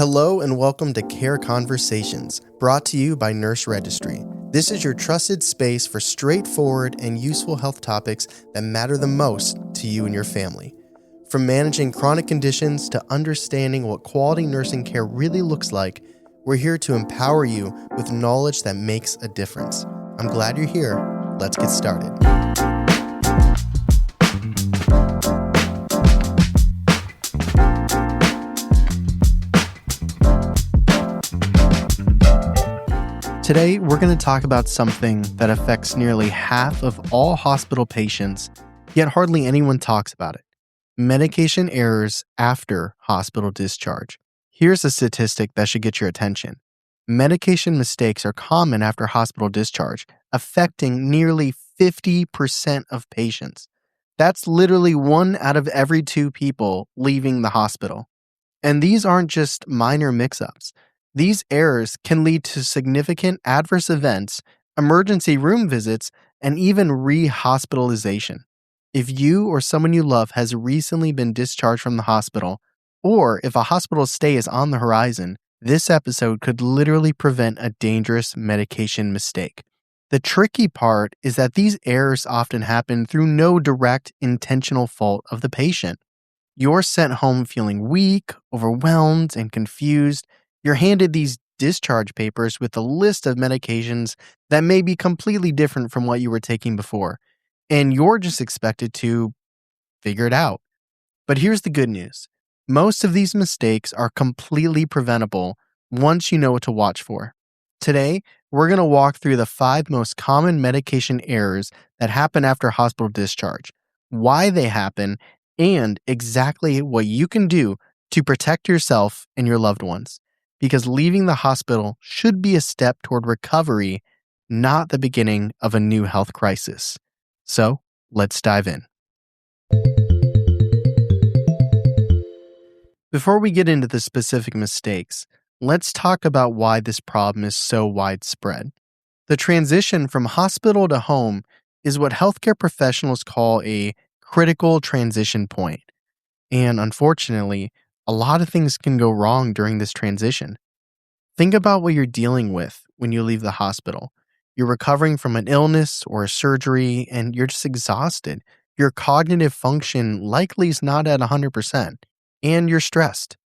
Hello and welcome to Care Conversations, brought to you by Nurse Registry. This is your trusted space for straightforward and useful health topics that matter the most to you and your family. From managing chronic conditions to understanding what quality nursing care really looks like, we're here to empower you with knowledge that makes a difference. I'm glad you're here. Let's get started. Today, we're going to talk about something that affects nearly half of all hospital patients, yet hardly anyone talks about it. Medication errors after hospital discharge. Here's a statistic that should get your attention. Medication mistakes are common after hospital discharge, affecting nearly 50% of patients. That's literally 1 out of every 2 people leaving the hospital. And these aren't just minor mix-ups. These errors can lead to significant adverse events, emergency room visits, and even re-hospitalization. If you or someone you love has recently been discharged from the hospital, or if a hospital stay is on the horizon, this episode could literally prevent a dangerous medication mistake. The tricky part is that these errors often happen through no direct intentional fault of the patient. You're sent home feeling weak, overwhelmed, and confused. You're handed these discharge papers with a list of medications that may be completely different from what you were taking before, and you're just expected to figure it out. But here's the good news. Most of these mistakes are completely preventable once you know what to watch for. Today, we're going to walk through the 5 most common medication errors that happen after hospital discharge, why they happen, and exactly what you can do to protect yourself and your loved ones. Because leaving the hospital should be a step toward recovery, not the beginning of a new health crisis. So, let's dive in. Before we get into the specific mistakes, let's talk about why this problem is so widespread. The transition from hospital to home is what healthcare professionals call a critical transition point. And unfortunately, a lot of things can go wrong during this transition. Think about what you're dealing with when you leave the hospital. You're recovering from an illness or a surgery, and you're just exhausted. Your cognitive function likely is not at 100%, and you're stressed.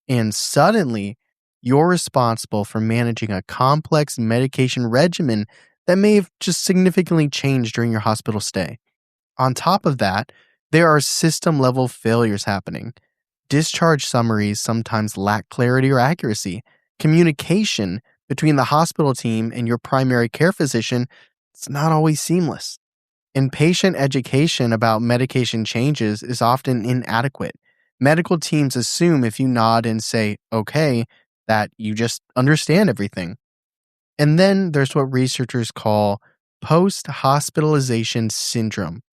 And suddenly, you're responsible for managing a complex medication regimen that may have just significantly changed during your hospital stay. On top of that, there are system-level failures happening. Discharge summaries sometimes lack clarity or accuracy. Communication between the hospital team and your primary care physician is not always seamless. And patient education about medication changes is often inadequate. Medical teams assume if you nod and say, okay, that you just understand everything. And then there's what researchers call post-hospitalization syndrome,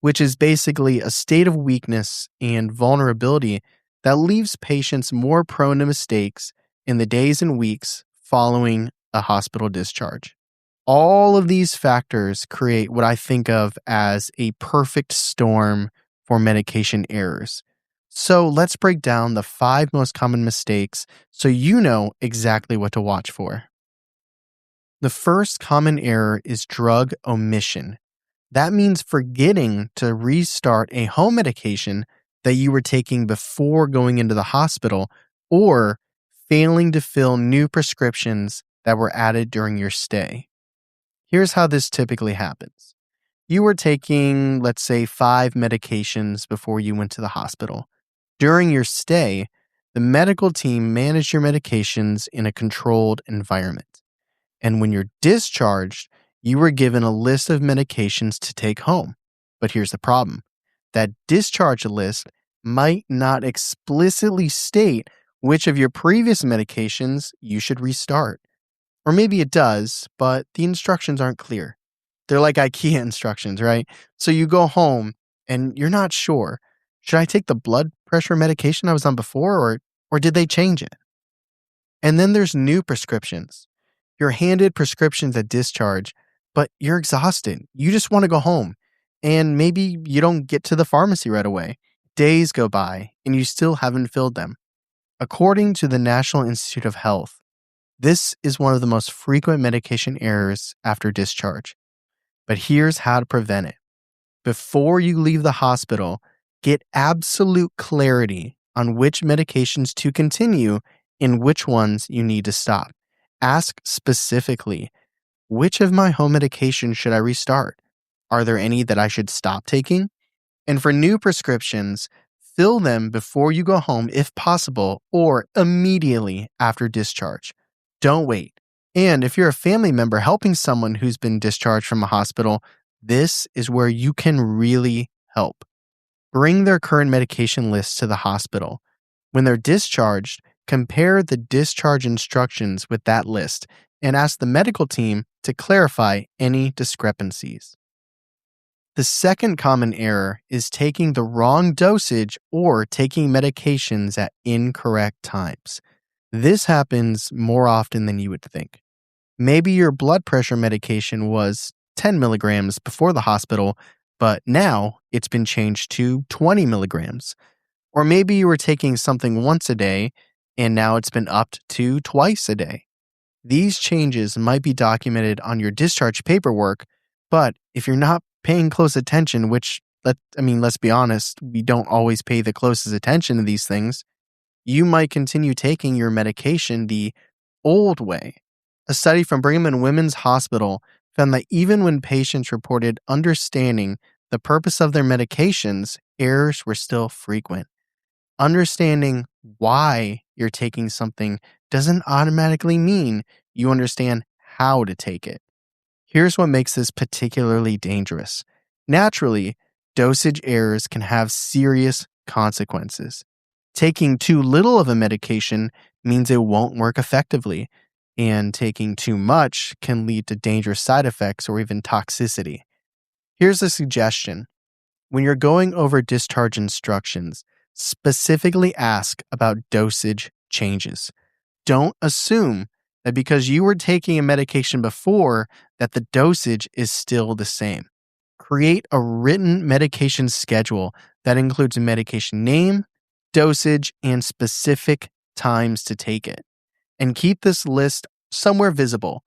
which is basically a state of weakness and vulnerability that leaves patients more prone to mistakes in the days and weeks following a hospital discharge. All of these factors create what I think of as a perfect storm for medication errors. So let's break down the 5 most common mistakes so you know exactly what to watch for. The first common error is drug omission. That means forgetting to restart a home medication that you were taking before going into the hospital, or failing to fill new prescriptions that were added during your stay. Here's how this typically happens. You were taking, let's say, 5 medications before you went to the hospital. During your stay, the medical team managed your medications in a controlled environment. And when you're discharged, you were given a list of medications to take home. But here's the problem. That discharge list might not explicitly state which of your previous medications you should restart. Or maybe it does, but the instructions aren't clear. They're like IKEA instructions, right? So you go home and you're not sure. Should I take the blood pressure medication I was on before, or did they change it? And then there's new prescriptions. You're handed prescriptions at discharge, but you're exhausted. You just want to go home. And maybe you don't get to the pharmacy right away. Days go by and you still haven't filled them. According to the National Institute of Health, this is one of the most frequent medication errors after discharge. But here's how to prevent it. Before you leave the hospital, get absolute clarity on which medications to continue and which ones you need to stop. Ask specifically, which of my home medications should I restart? Are there any that I should stop taking? And for new prescriptions, fill them before you go home if possible or immediately after discharge. Don't wait. And if you're a family member helping someone who's been discharged from a hospital, this is where you can really help. Bring their current medication list to the hospital. When they're discharged, compare the discharge instructions with that list and ask the medical team to clarify any discrepancies. The second common error is taking the wrong dosage or taking medications at incorrect times. This happens more often than you would think. Maybe your blood pressure medication was 10 milligrams before the hospital, but now it's been changed to 20 milligrams. Or maybe you were taking something once a day and now it's been upped to twice a day. These changes might be documented on your discharge paperwork, but if you're not paying close attention, which, let's be honest, we don't always pay the closest attention to these things, you might continue taking your medication the old way. A study from Brigham and Women's Hospital found that even when patients reported understanding the purpose of their medications, errors were still frequent. Understanding why you're taking something doesn't automatically mean you understand how to take it. Here's what makes this particularly dangerous. Naturally, dosage errors can have serious consequences. Taking too little of a medication means it won't work effectively, and taking too much can lead to dangerous side effects or even toxicity. Here's a suggestion. When you're going over discharge instructions, specifically ask about dosage changes. Don't assume that because you were taking a medication before, that the dosage is still the same. Create a written medication schedule that includes a medication name, dosage, and specific times to take it. And keep this list somewhere visible,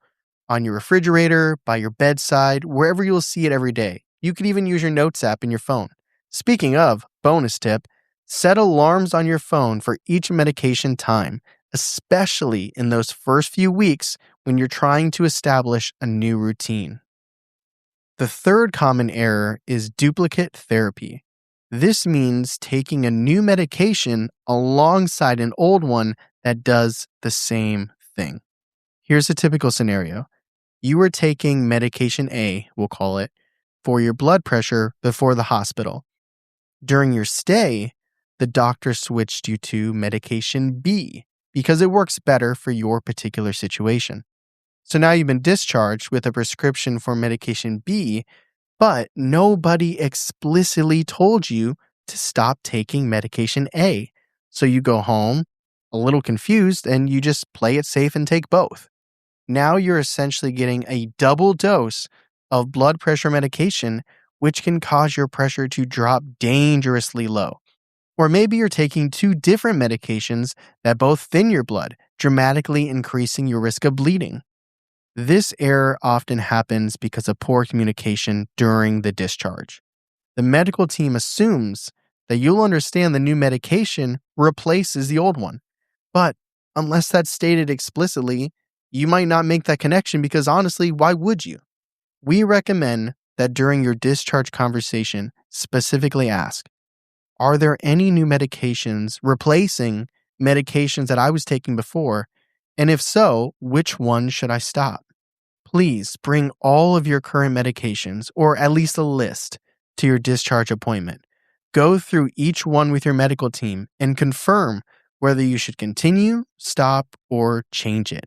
on your refrigerator, by your bedside, wherever you'll see it every day. You could even use your notes app in your phone. Speaking of, bonus tip, set alarms on your phone for each medication time, especially in those first few weeks when you're trying to establish a new routine. The third common error is duplicate therapy. This means taking a new medication alongside an old one that does the same thing. Here's a typical scenario. You were taking medication A, we'll call it, for your blood pressure before the hospital. During your stay, the doctor switched you to medication B because it works better for your particular situation. So now you've been discharged with a prescription for medication B, but nobody explicitly told you to stop taking medication A. So you go home a little confused and you just play it safe and take both. Now you're essentially getting a double dose of blood pressure medication, which can cause your pressure to drop dangerously low. Or maybe you're taking two different medications that both thin your blood, dramatically increasing your risk of bleeding. This error often happens because of poor communication during the discharge. The medical team assumes that you'll understand the new medication replaces the old one. But unless that's stated explicitly, you might not make that connection because honestly, why would you? We recommend that during your discharge conversation, specifically ask, are there any new medications replacing medications that I was taking before? And if so, which one should I stop? Please bring all of your current medications, or at least a list, to your discharge appointment. Go through each one with your medical team and confirm whether you should continue, stop, or change it.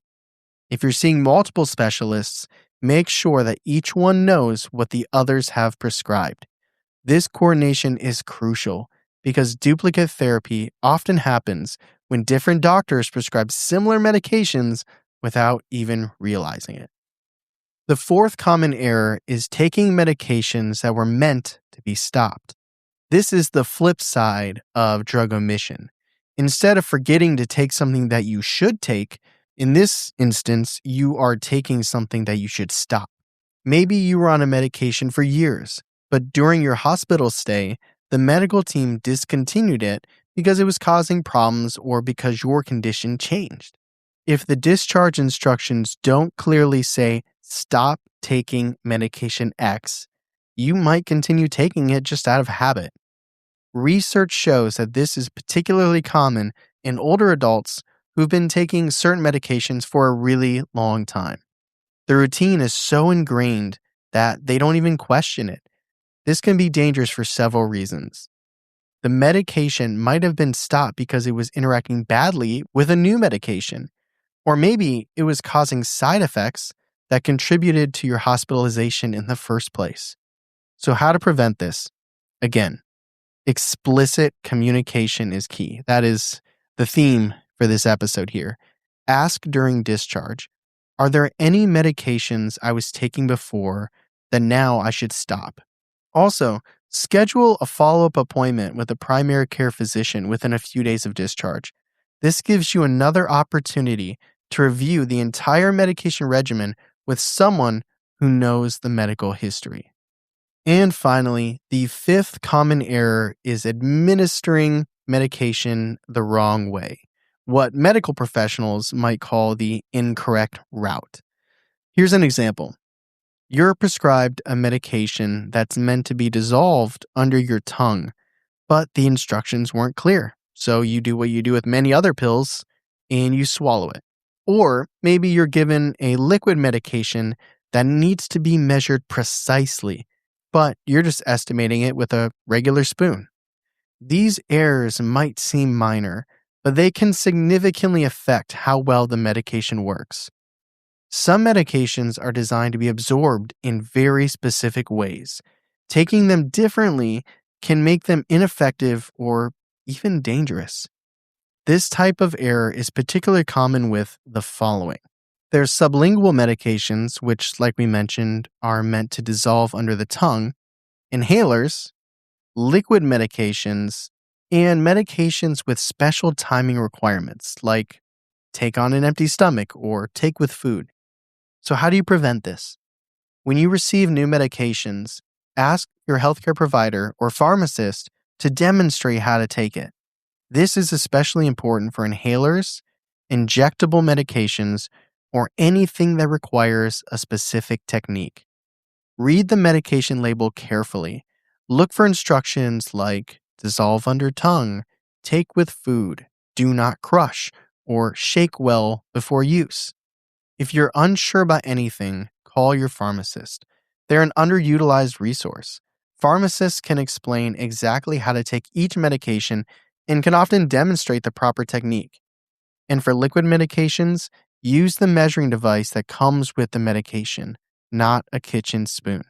If you're seeing multiple specialists, make sure that each one knows what the others have prescribed. This coordination is crucial because duplicate therapy often happens when different doctors prescribe similar medications without even realizing it. The fourth common error is taking medications that were meant to be stopped. This is the flip side of drug omission. Instead of forgetting to take something that you should take, in this instance, you are taking something that you should stop. Maybe you were on a medication for years, but during your hospital stay, the medical team discontinued it because it was causing problems or because your condition changed. If the discharge instructions don't clearly say, stop taking medication X, you might continue taking it just out of habit. Research shows that this is particularly common in older adults who've been taking certain medications for a really long time. The routine is so ingrained that they don't even question it. This can be dangerous for several reasons. The medication might have been stopped because it was interacting badly with a new medication, or maybe it was causing side effects that contributed to your hospitalization in the first place. So, how to prevent this? Again, explicit communication is key. That is the theme for this episode here. Ask during discharge, are there any medications I was taking before that now I should stop? Also, schedule a follow-up appointment with a primary care physician within a few days of discharge. This gives you another opportunity to review the entire medication regimen with someone who knows the medical history. And finally, the fifth common error is administering medication the wrong way, what medical professionals might call the incorrect route. Here's an example. You're prescribed a medication that's meant to be dissolved under your tongue, but the instructions weren't clear. So you do what you do with many other pills and you swallow it. Or maybe you're given a liquid medication that needs to be measured precisely, but you're just estimating it with a regular spoon. These errors might seem minor, but they can significantly affect how well the medication works. Some medications are designed to be absorbed in very specific ways. Taking them differently can make them ineffective or even dangerous. This type of error is particularly common with the following. There's sublingual medications, which, like we mentioned, are meant to dissolve under the tongue, inhalers, liquid medications, and medications with special timing requirements, like take on an empty stomach or take with food. So how do you prevent this? When you receive new medications, ask your healthcare provider or pharmacist to demonstrate how to take it. This is especially important for inhalers, injectable medications, or anything that requires a specific technique. Read the medication label carefully. Look for instructions like dissolve under tongue, take with food, do not crush, or shake well before use. If you're unsure about anything, call your pharmacist. They're an underutilized resource. Pharmacists can explain exactly how to take each medication and can often demonstrate the proper technique. And for liquid medications, use the measuring device that comes with the medication, not a kitchen spoon.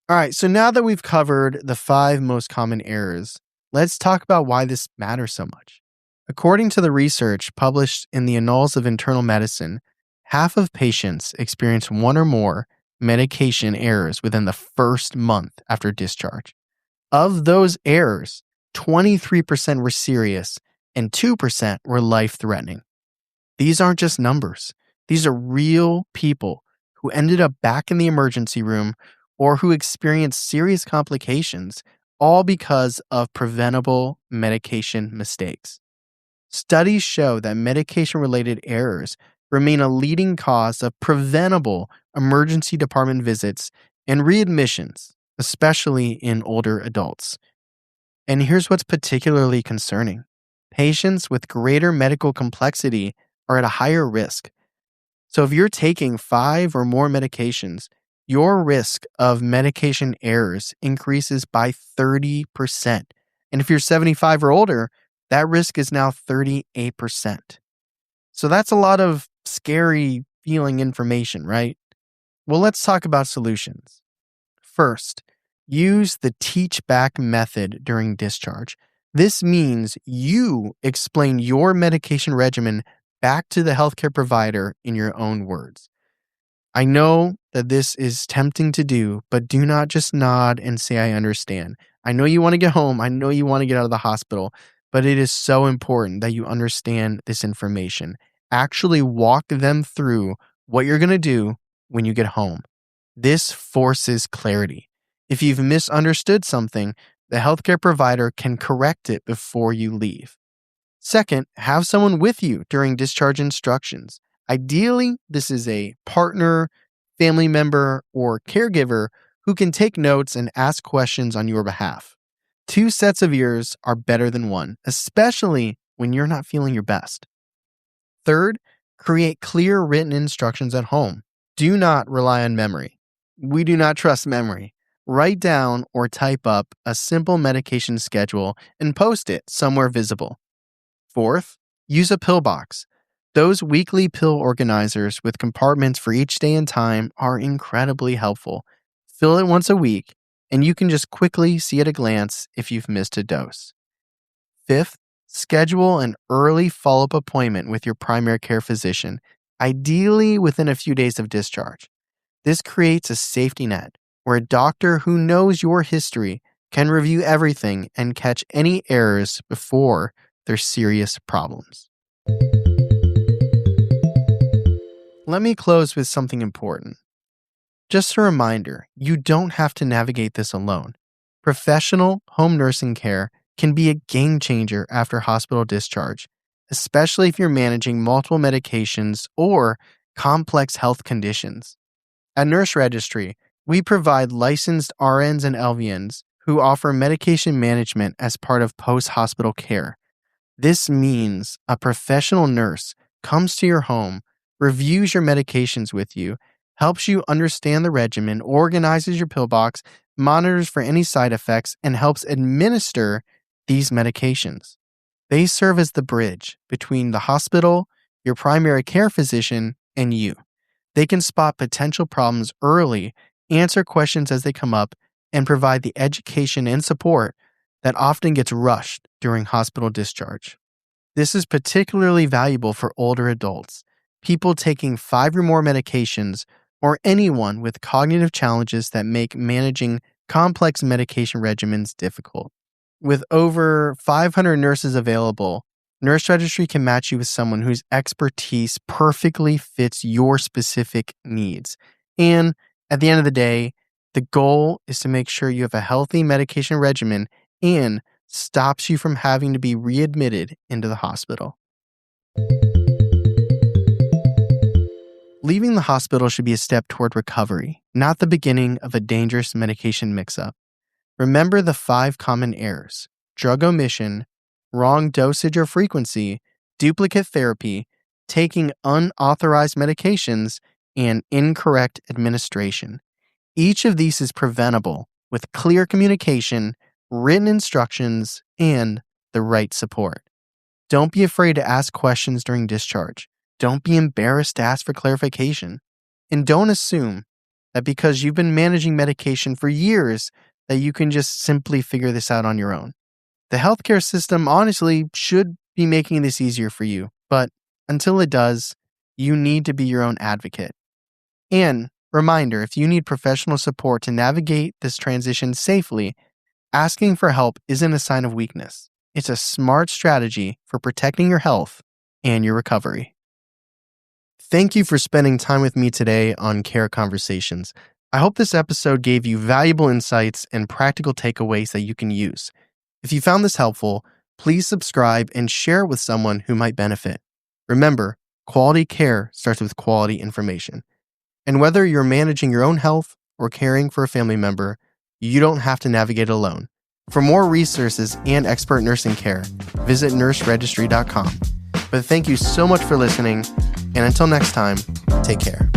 All right, so now that we've covered the 5 most common errors, let's talk about why this matters so much. According to the research published in the Annals of Internal Medicine, half of patients experience one or more medication errors within the first month after discharge. Of those errors, 23% were serious and 2% were life-threatening. These aren't just numbers. These are real people who ended up back in the emergency room or who experienced serious complications, all because of preventable medication mistakes. Studies show that medication-related errors remain a leading cause of preventable emergency department visits and readmissions, especially in older adults. And here's what's particularly concerning. Patients with greater medical complexity are at a higher risk. So if you're taking 5 or more medications, your risk of medication errors increases by 30%. And if you're 75 or older, that risk is now 38%. So that's a lot of scary feeling information, right? Well, let's talk about solutions. First, use the teach back method during discharge. This means you explain your medication regimen back to the healthcare provider in your own words. I know that this is tempting to do, but do not just nod and say, I understand. I know you want to get home. I know you want to get out of the hospital, but it is so important that you understand this information. Actually walk them through what you're going to do when you get home. This forces clarity. If you've misunderstood something, the healthcare provider can correct it before you leave. Second, have someone with you during discharge instructions. Ideally, this is a partner, family member, or caregiver who can take notes and ask questions on your behalf. 2 sets of ears are better than 1, especially when you're not feeling your best. Third, create clear written instructions at home. Do not rely on memory. We do not trust memory. Write down or type up a simple medication schedule and post it somewhere visible. Fourth, use a pill box. Those weekly pill organizers with compartments for each day and time are incredibly helpful. Fill it once a week, and you can just quickly see at a glance if you've missed a dose. Fifth, schedule an early follow-up appointment with your primary care physician, ideally within a few days of discharge. This creates a safety net where a doctor who knows your history can review everything and catch any errors before there's serious problems. Let me close with something important. Just a reminder, you don't have to navigate this alone. Professional home nursing care can be a game changer after hospital discharge, especially if you're managing multiple medications or complex health conditions. At Nurse Registry, we provide licensed RNs and LVNs who offer medication management as part of post-hospital care. This means a professional nurse comes to your home, reviews your medications with you, helps you understand the regimen, organizes your pill box, monitors for any side effects, and helps administer these medications. They serve as the bridge between the hospital, your primary care physician, and you. They can spot potential problems early, answer questions as they come up, and provide the education and support that often gets rushed during hospital discharge. This is particularly valuable for older adults, people taking 5 or more medications, or anyone with cognitive challenges that make managing complex medication regimens difficult. With over 500 nurses available, Nurse Registry can match you with someone whose expertise perfectly fits your specific needs. And at the end of the day, the goal is to make sure you have a healthy medication regimen and stops you from having to be readmitted into the hospital. Leaving the hospital should be a step toward recovery, not the beginning of a dangerous medication mix-up. Remember the 5 common errors: drug omission, wrong dosage or frequency, duplicate therapy, taking unauthorized medications, and incorrect administration. Each of these is preventable with clear communication, written instructions, and the right support. Don't be afraid to ask questions during discharge. Don't be embarrassed to ask for clarification. And don't assume that because you've been managing medication for years that you can just simply figure this out on your own. The healthcare system honestly should be making this easier for you, but until it does, you need to be your own advocate. And reminder, if you need professional support to navigate this transition safely, asking for help isn't a sign of weakness. It's a smart strategy for protecting your health and your recovery. Thank you for spending time with me today on Care Conversations. I hope this episode gave you valuable insights and practical takeaways that you can use. If you found this helpful, please subscribe and share it with someone who might benefit. Remember, quality care starts with quality information. And whether you're managing your own health or caring for a family member, you don't have to navigate alone. For more resources and expert nursing care, visit nurseregistry.com. But thank you so much for listening, and until next time, take care.